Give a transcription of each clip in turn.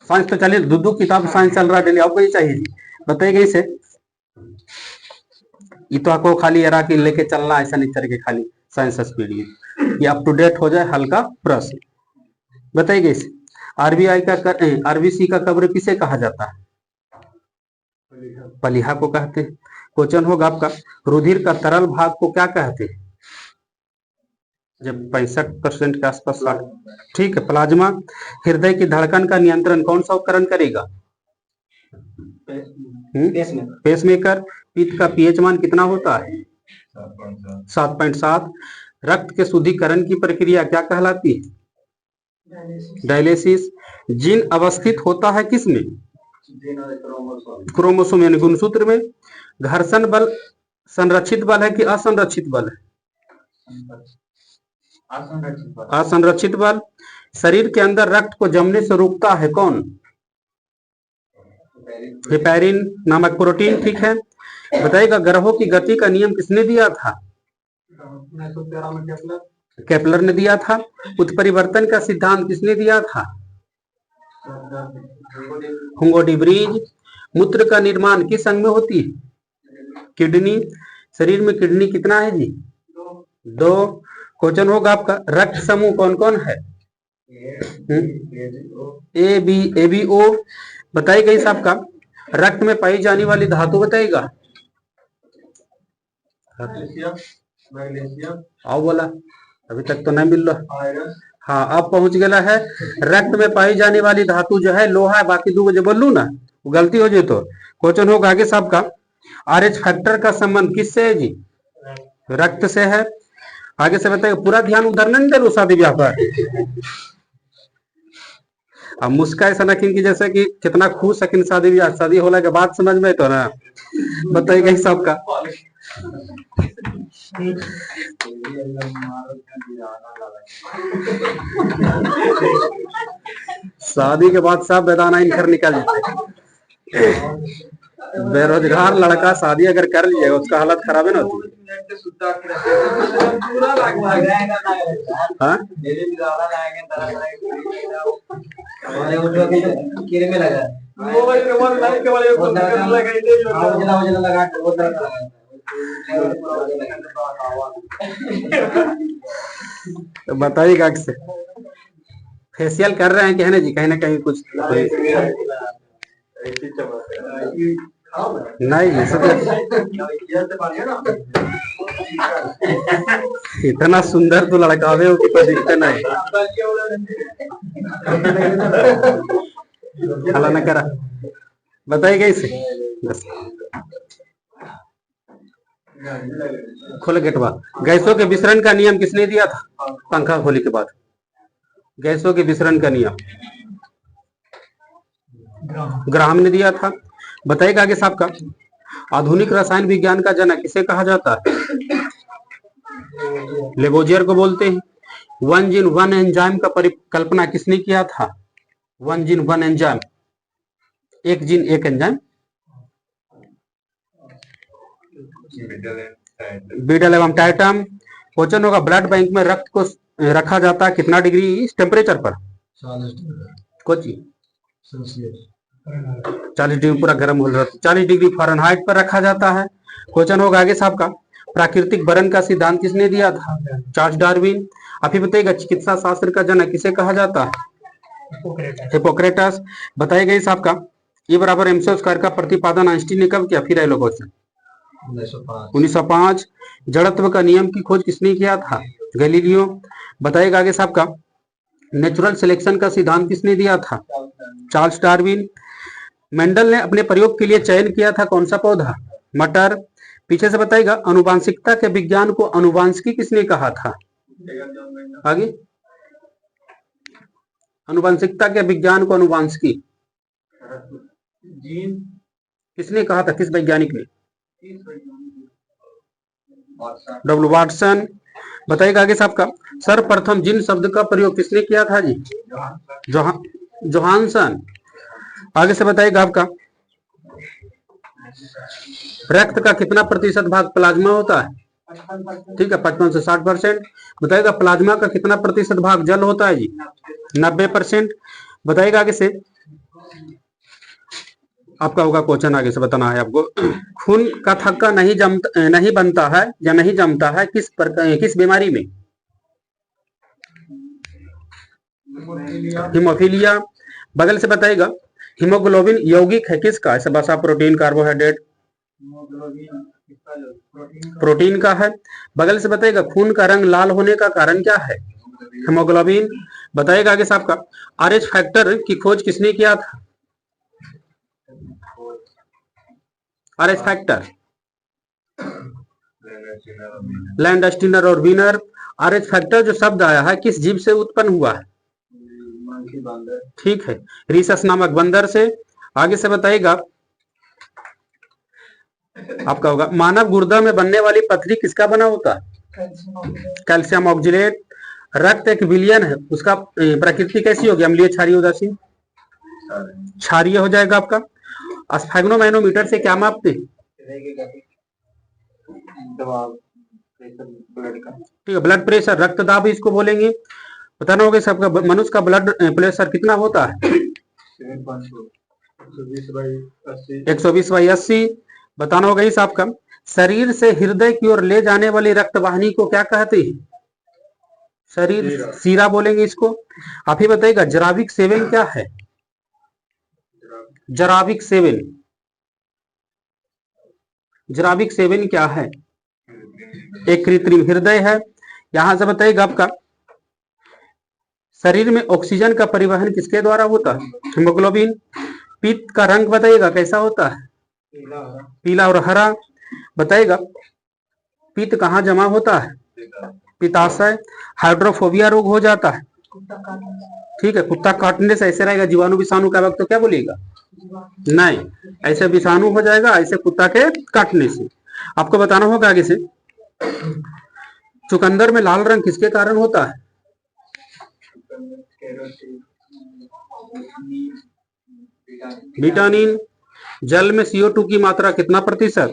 Science तो चलिए, दो किताब साइंस चल रहा है डेली, आपको ये चाहिए जी, बताइए कैसे। ये तो आपको खाली एरा की लेके चलना, ऐसा नहीं चल के खाली साइंस स्पीड ये अप टू डेट हो जाए, हल्का प्रश्न बताइए कैसे। आरबीआई का आरबीसी का कब्र किसे कहा जाता है? पलिहा को कहते हैं। क्वेश्चन होगा आपका, रुधिर का तरल भाग को क्या कहते हैं? जब 65% के आसपास, ठीक है, प्लाज्मा। हृदय की धड़कन का नियंत्रण कौन सा उपकरण करेगा? पेसमेकर। पित्त का पीएच मान कितना होता है? 7.7। रक्त के शुद्धिकरण की प्रक्रिया क्या कहलाती है? डायलिसिस। जीन अवस्थित होता है किसमें? क्रोमोसोम यानी गुणसूत्र में। घर्षण बल संरक्षित बल है कि असंरक्षित बल है? असंरक्षित बल। शरीर के अंदर रक्त को जमने से रोकता है कौन? हेपेरिन नामक प्रोटीन, ठीक है। बताइएगा, ग्रहों की गति का नियम किसने दिया था? केपलर ने दिया था। उत्परिवर्तन का सिद्धांत किसने दिया था? हुगो डी ब्रिज। मूत्र का निर्माण किस अंग में होती है? किडनी। शरीर में किडनी कितना है जी? 2। क्वेश्चन होगा आपका, रक्त समूह कौन कौन है? A B O. बताइएगा इस आपका, रक्त में पाई जाने वाली धातु बताइएगा। आओ बोला, अभी तक तो नहीं मिल रहा। हाँ, अब पहुंच गया है। रक्त में पाई जाने वाली धातु जो है लोहा है, बाकी दो जो बोलू ना वो गलती हो जाए तो। क्वेश्चन होगा आगे साहब का, आरएच फैक्टर का संबंध किससे है जी? रक्त से है। आगे से बताइए, पूरा ध्यान उधर नहीं दे लो शादी ब्याह पर। अब मुस्का ऐसा ना कि जैसे कि कितना खुश है कि शादी ब्याह, शादी होने के बाद समझ में तो ना। बताइएगा इस सबका, शादी के बाद सब बेदाना इनकर निकल जाते। बेरोजगार लड़का शादी अगर कर लीजिएगा उसका हालत खराब है ना होती। तो बताइएगा से फेशियल कर रहे हैं कि है ना जी, कहीं ना कहीं कुछ नहीं इतना सुंदर तो लड़का है वो, कोई दिक्कत नहीं। हला न करा, बताइएगा इसे। खोले गेटवा। गैसों के विसरण का नियम किसने दिया था? पंखा खोले के बाद। गैसों के विसरण का नियम ग्राहम ने दिया था। बताइएगा आगे साहब का, आधुनिक रसायन विज्ञान का जनक किसे कहा जाता है? लेबोजियर को बोलते हैं। वन जीन वन एंजाइम का परिकल्पना किसने किया था? वन जीन वन एंजाइम, एक जीन एक एंजाइम। बीडल एवं टाइटम। क्वेश्चन होगा, ब्लड बैंक में रक्त को रखा जाता है कितना डिग्री टेम्परेचर पर? 40 डिग्री पूरा गर्म हो रहा है, 40 डिग्री फ़ारेनहाइट पर रखा जाता है। क्वेश्चन होगा आगे साहब का, प्राकृतिक बरन का सिद्धांत किसने दिया था? Charles Darwin. अभी बताइएगा, चिकित्सा शास्त्र का जनक किसे कहा जाता है? हिपोक्रेटस। बताइएगा इस आपका, E बराबर MC स्क्वायर का प्रतिपादन आइंस्टीन ने कब किया? फिर आए लोग क्वेश्चन 1905। जड़त्व का नियम की खोज किसने किया था? गैलीलियो। बताइएगा आगे साहब का, नेचुरल सिलेक्शन का सिद्धांत किसने दिया था? Charles Darwin. मेंडल ने अपने प्रयोग के लिए चयन किया था कौन सा पौधा? मटर। पीछे से बताइएगा, अनुवांशिकता के विज्ञान को अनुवांशिकी किसने कहा था? आगे, अनुवांशिकता के विज्ञान को अनुवांशिकी किसने कहा था? किस वैज्ञानिक ने? W Watson. बताइएगा आगे साहब का, सर्वप्रथम जिन शब्द का प्रयोग किसने किया था जी? जोहानसन। आगे से बताइएगा आपका, रक्त का कितना प्रतिशत भाग प्लाज्मा होता है? ठीक है, 55 से 60%। बताइएगा, प्लाज्मा का कितना प्रतिशत भाग जल होता है जी? 90%। बताइएगा आगे से, आपका होगा क्वेश्चन आगे से बताना है आपको। खून का थक्का नहीं बनता है या नहीं जमता है किस बीमारी में? हीमोफीलिया। बगल से बताइएगा, हीमोग्लोबिन यौगिक है किसका? ऐसे वसा, प्रोटीन, कार्बोहाइड्रेट? प्रोटीन का है। बगल से बताइएगा, खून का रंग लाल होने का कारण क्या है? हीमोग्लोबिन। बताइएगा आगे से आपका, आरएच फैक्टर की खोज किसने किया था? आरएच फैक्टर, लैंडस्टीनर और वीनर। आरएच फैक्टर जो शब्द आया है किस जीव से उत्पन्न हुआ है? ठीक है, रीसस नामक बंदर से। आगे से बताइएगा, आपका होगा, मानव गुर्दा में बनने वाली पथरी किसका बना होता है? Calcium oxalate. रक्त एक विलियन है, उसका प्रकृति कैसी होगी? अम्लीय, क्षारीय, उदासीन? क्षारीय हो जाएगा आपका। स्फैग्नोमैनोमीटर से क्या मापते हैं? ठीक है, ब्लड प्रेशर, रक्तदाब इसको बोलेंगे। बताना होगा सबका, मनुष्य का ब्लड प्रेशर कितना होता है? 120/80। बताना होगा इस आपका, शरीर से हृदय की ओर ले जाने वाली रक्तवाहिनी को क्या कहते हैं? शरीर सीरा बोलेंगे इसको। आप ही बताइएगा, जराविक सेवन क्या है? जराविक सेवन, जराविक सेवन क्या है? एक कृत्रिम हृदय है। यहां से बताइएगा आपका, शरीर में ऑक्सीजन का परिवहन किसके द्वारा होता है? हीमोग्लोबिन। पित्त का रंग बताइएगा कैसा होता है? पीला और हरा। बताइएगा, पित्त कहाँ जमा होता है? पित्ताशय। हाइड्रोफोबिया रोग हो जाता है, ठीक है, कुत्ता काटने से। ऐसे रहेगा जीवाणु विषाणु का वक्त तो क्या बोलिएगा? नहीं, ऐसे विषाणु हो जाएगा, ऐसे कुत्ता के काटने से। आपको बताना होगा आगे से, चुकंदर में लाल रंग किसके कारण होता है? विटामिन। जल में CO2 की मात्रा कितना प्रतिशत?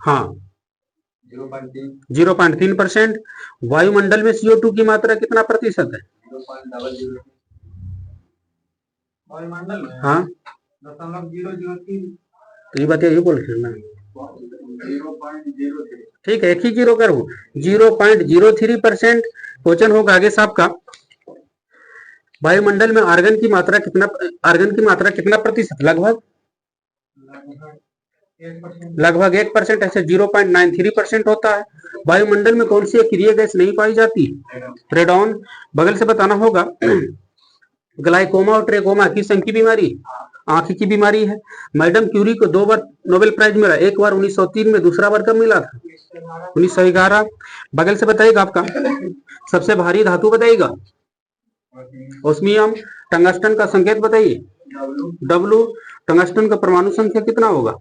हाँ, 0.3%। वायुमंडल में CO2 की मात्रा कितना प्रतिशत है? हाँ, तो ये बात ये बोल रहे, ठीक है, एक ही जीरो करूं, 0.03%। क्वेश्चन होगा आगे साहब का, वायुमंडल में आर्गन की मात्रा कितना प्रतिशत? लगभग 1%, ऐसे 0.93% होता है। वायुमंडल में कौन सी अक्रिय गैस नहीं पाई जाती? रेडॉन। बगल से बताना होगा, ग्लाइकोमा और ट्रेकोमा किस संघ की बीमारी? आंख की बीमारी है। मैडम क्यूरी को 2 बार नोबेल प्राइज मिला, एक बार 1903 में, दूसरा बार कब मिला था? 1911। बगल से बताइएगा आपका, सबसे भारी धातु बताइएगा? ओस्मियम। टंगस्टन का संकेत बताइए? W। टंगस्टन का परमाणु संख्या कितना होगा?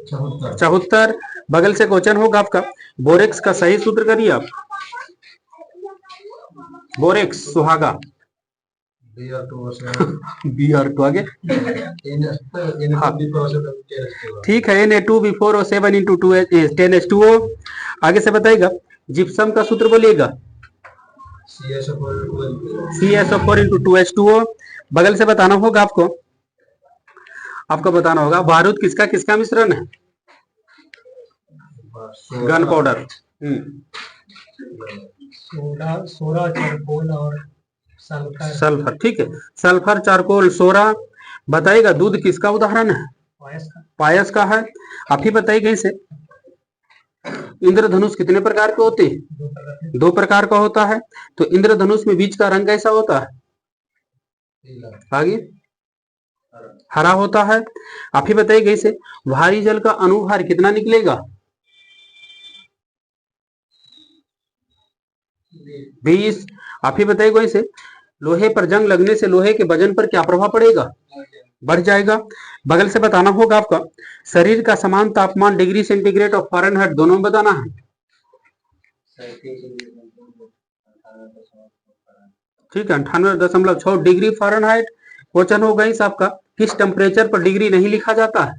74। बगल से क्वेश्चन होगा आपका, बोरेक्स का सही सूत्र करिए आप। बोरेक्स सुहागा, Br2 आगे, हाँ ठीक है, Na2B4O7 × 10H2O। आगे से बताइएगा, जिप्सम का सूत्र बोलिएगा? CSO4 × 2H2O। बगल से बताना होगा आपको बताना होगा, बारूद किसका किसका मिश्रण है? Gun powder. सोडा, चारकोल और सल्फर, ठीक है, सल्फर, चारकोल, सोडा। बताइएगा, दूध किसका उदाहरण है? पायस का है। आप ही बताइएगा इसे, इंद्रधनुष कितने प्रकार के होते हैं? 2 प्रकार का होता है। तो इंद्रधनुष में बीच का रंग कैसा होता है? आगे हरा होता है। आप ही बताइएगा इसे, भारी जल का अनुभार कितना निकलेगा? 20। आप ही बताइएगा इसे, लोहे पर जंग लगने से लोहे के वजन पर क्या प्रभाव पड़ेगा? बढ़ जाएगा। बगल से बताना होगा आपका, शरीर का समान तापमान डिग्री सेंटीग्रेड और फ़ारेनहाइट दोनों में बताना है। ठीक है, 98.6 डिग्री फ़ारेनहाइट। क्वेश्चन होगा इस आपका, किस टेम्परेचर पर डिग्री नहीं लिखा जाता है?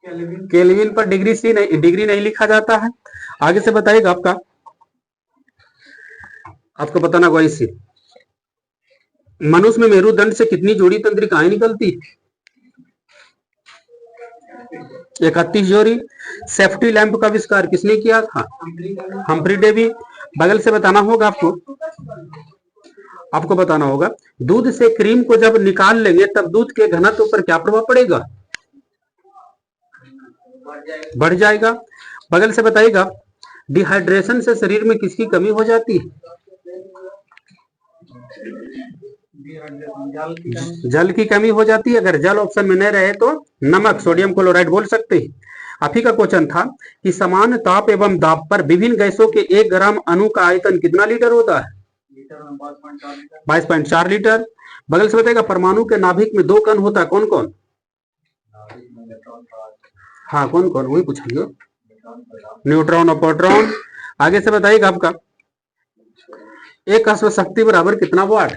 केल्विन पर डिग्री नहीं लिखा जाता है। आगे से बताइएगा आपको बताना होगा इससे। मनुष्य में मेरुदंड से कितनी जोड़ी तंत्रिकाएं निकलती? 31 जोड़ी। सेफ्टी लैंप का आविष्कार किसने किया था? Humphry Davy. बगल से बताना होगा आपको बताना होगा दूध से क्रीम को जब निकाल लेंगे तब दूध के घनत्व पर क्या प्रभाव पड़ेगा? बढ़ जाएगा। बगल से बताइएगा डिहाइड्रेशन से शरीर में किसकी कमी हो जाती है? जल की कमी हो जाती है। अगर जल ऑप्शन में नहीं रहे तो नमक, सोडियम क्लोराइड बोल सकते हैं। आप ही का क्वेश्चन था कि समान ताप एवं दाब पर विभिन्न गैसों के 1 ग्राम अणु का आयतन कितना लीटर होता है? 22.4 लीटर। बगल से बताएगा परमाणु के नाभिक में 2 कण होता है, कौन कौन? हाँ कौन कौन, वही पूछेंगे, न्यूट्रॉन और प्रोटॉन। आगे से बताइएगा एक अश्व शक्ति बराबर कितना वाट?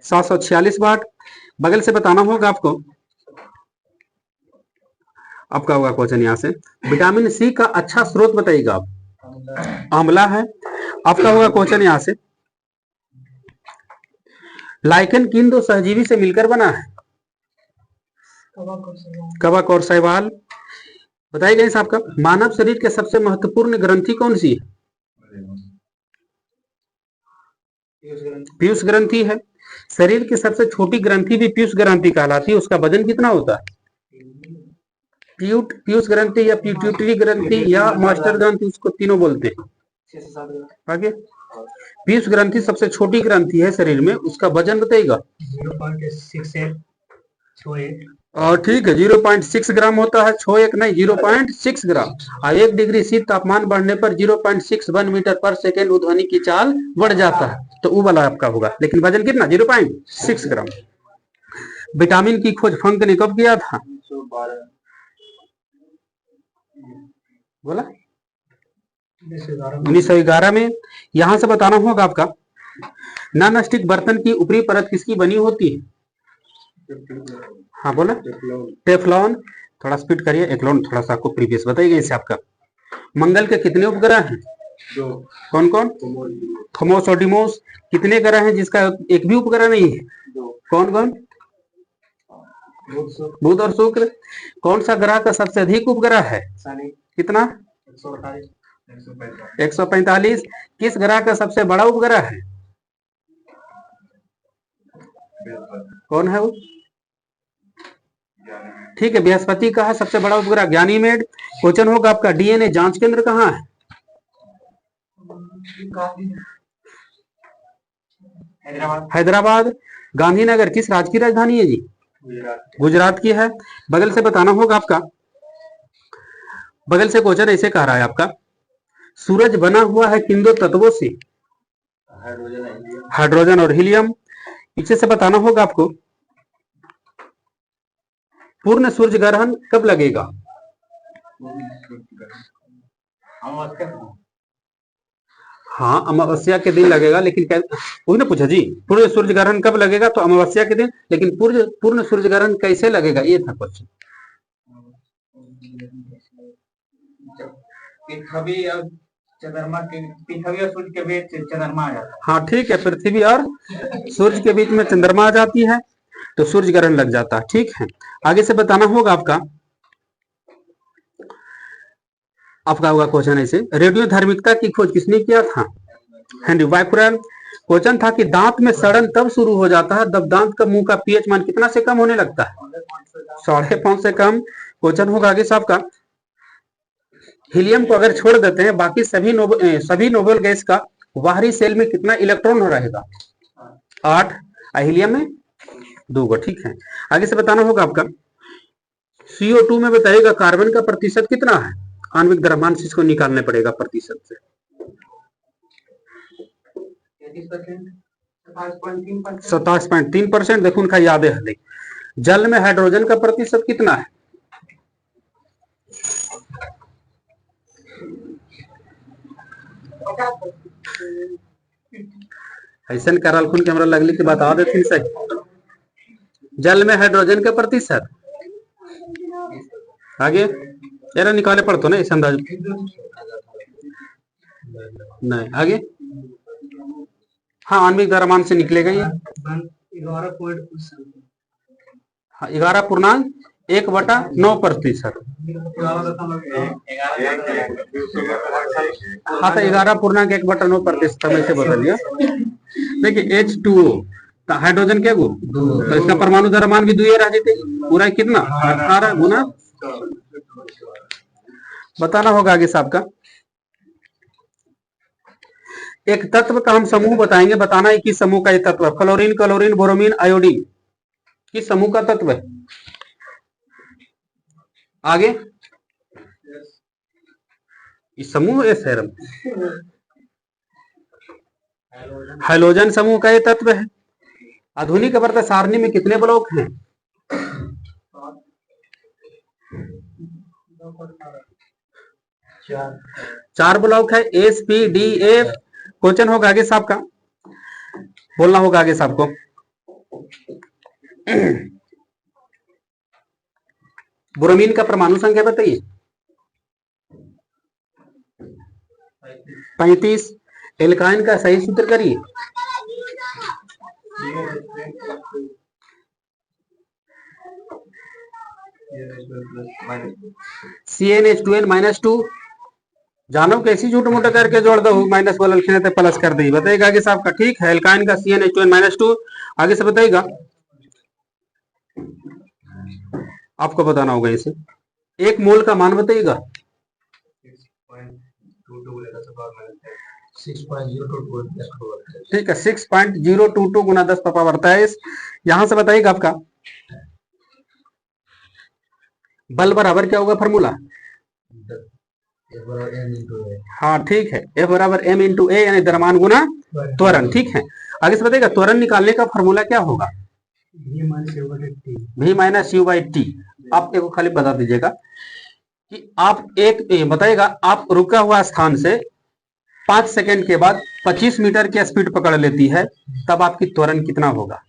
746 वाट। बगल से बताना होगा आपका होगा क्वेश्चन यहाँ से विटामिन सी का अच्छा स्रोत बताइएगा आप। आंवला है। आपका होगा क्वेश्चन यहाँ से लाइकेन किन 2 सहजीवी से मिलकर बना है? कवक और शैवाल। बताइएगा इस आपका मानव शरीर के सबसे महत्वपूर्ण ग्रंथि कौन सी है? पीयूष ग्रंथि है। शरीर की सबसे छोटी ग्रंथि भी पीयूष ग्रंथि कहलाती है। उसका वजन कितना होता है? पीयूष ग्रंथि या पिट्यूटरी ग्रंथि या मास्टर ग्रंथि, उसको तीनों बोलते हैं। आगे पीयूष ग्रंथि सबसे छोटी ग्रंथि है शरीर में, उसका वजन बताइएगा। 0.68 और ठीक है 0.6 ग्राम होता है। 61 नहीं 0.6 ग्राम। और 1 डिग्री सी तापमान बढ़ने पर 0.61 मीटर पर सेकेंड ध्वनि की चाल बढ़ जाता है, तो वो वाला आपका होगा। लेकिन वजन कितना? 0.6 ग्राम। विटामिन की खोज फंक ने कब किया था? बोला 1911 में। यहां से बताना होगा आपका नॉन स्टिक बर्तन की ऊपरी परत किसकी बनी होती है? हाँ बोला टेफ्लॉन। थोड़ा स्पीड करिए। एक्लॉन थोड़ा सा आपको प्रीवियस बताइएगा इससे आपका। मंगल के कितने उपग्रह हैं? 2। कौन कौन? थोमोस और डिमोस। कितने ग्रह हैं जिसका एक भी उपग्रह नहीं है? 2। कौन कौन? बुध और शुक्र। कौन सा ग्रह का सबसे अधिक उपग्रह है? कितना? 145। किस ग्रह का सबसे बड़ा उपग्रह है? कौन है वो? ठीक है बृहस्पति का है सबसे बड़ा उपग्रह गैनीमेड। क्वेश्चन होगा आपका डीएनए जांच केंद्र कहाँ है? हैदराबाद। गांधीनगर किस राज्य की राजधानी है जी? गुजरात की है। बगल से बताना होगा आपका बगल से क्वेश्चन ऐसे कह रहा है आपका सूरज बना हुआ है किन 2 तत्वों से? हाइड्रोजन और हीलियम। पीछे से बताना होगा आपको पूर्ण सूर्य ग्रहण कब लगेगा? हाँ अमावस्या के दिन लगेगा। लेकिन वही ना पूछा जी पूर्ण सूर्य ग्रहण कब लगेगा, तो अमावस्या के दिन। लेकिन पूर्ण सूर्य ग्रहण कैसे लगेगा, ये था क्वेश्चन। पृथ्वी और सूर्य के बीच चंद्रमा आ जाता है। हाँ ठीक है पृथ्वी और सूर्य के बीच में चंद्रमा आ जाती है तो सूर्य ग्रहण लग जाता है। ठीक है आगे से बताना होगा आपका होगा क्वेश्चन ऐसे रेडियो धार्मिकता की खोज किसने किया था? Henri Becquerel. क्वेश्चन था कि दांत में सड़न तब शुरू हो जाता है जब दांत का मुंह का पीएच मान कितना से कम होने लगता है? 5.5 से कम। क्वेश्चन होगा आगे साहब का हीलियम को अगर छोड़ देते हैं बाकी सभी नोबल गैस का बाहरी सेल में कितना इलेक्ट्रॉन रहेगा? 8। हीलियम में 2 गो। ठीक है आगे से बताना होगा आपका CO2 में बताइएगा कार्बन का प्रतिशत कितना है? आणविक द्रव्यमान से इसको निकालने पड़ेगा प्रतिशत से। 27.3%। देखो उनका याद है। जल में हाइड्रोजन का प्रतिशत कितना है? ऐसा करालखुन कैमरा लगने की बता देते सही। जल में हाइड्रोजन का प्रतिशत आगे यार निकाले पड़तो ना इस अंदाज नहीं। आगे हाँ आणविक द्रव्यमान से निकलेगा ये 11.1/9%। हाँ तो 11.1/9% हम ऐसे बदल लिया। देखिए H2O हाइड्रोजन के गुण तो इसका परमाणु द्रव्यमान भी दुई रह जाते पूरा कितना 18 गुना। बताना होगा आगे साहब का एक तत्व का हम समूह बताएंगे, बताना है किस समूह का ये तत्व है। फ्लोरीन, क्लोरीन, ब्रोमीन, आयोडीन किस समूह का तत्व है। आगे इस समूह एस है हाइड्रोजन समूह का ये तत्व है। आधुनिक अपवर्तक सारणी में कितने ब्लॉक हैं। 4 ब्लॉक है S P D F. Question होगा आगे साहब का बोलना होगा आगे साहब को ब्रोमीन का परमाणु संख्या बताइए 35। एल्काइन का सही सूत्र करिए CnH2n-2। जानो कैसी झूठ मूठ करके जोड़ दो माइनस वाला लिखने थे प्लस कर दी। बताइएगा आगे साहब का ठीक है। एल्काइन का CnH2n-2 आगे से बताइएगा आपको बताना होगा इसे। एक मोल का मान बताइएगा 6.022 ठीक है 6.022 गुना 10 पावर 23। यहां से बताइएगा आपका बल बराबर क्या होगा फॉर्मूला। हाँ ठीक है F बराबर m इंटू ए यानी द्रव्यमान गुना त्वरण। ठीक है आगे से बताइएगा त्वरण निकालने का फॉर्मूला क्या होगा V minus you by T. आप एक खाली बता दीजिएगा कि आप एक बताइएगा आप रुका हुआ स्थान से 5 सेकंड के बाद 25 मीटर की स्पीड पकड़ लेती है तब आपकी त्वरण कितना होगा।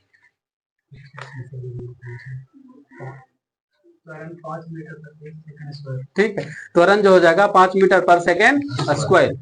ठीक है त्वरण जो हो जाएगा 5 मीटर पर सेकेंड स्क्वायर।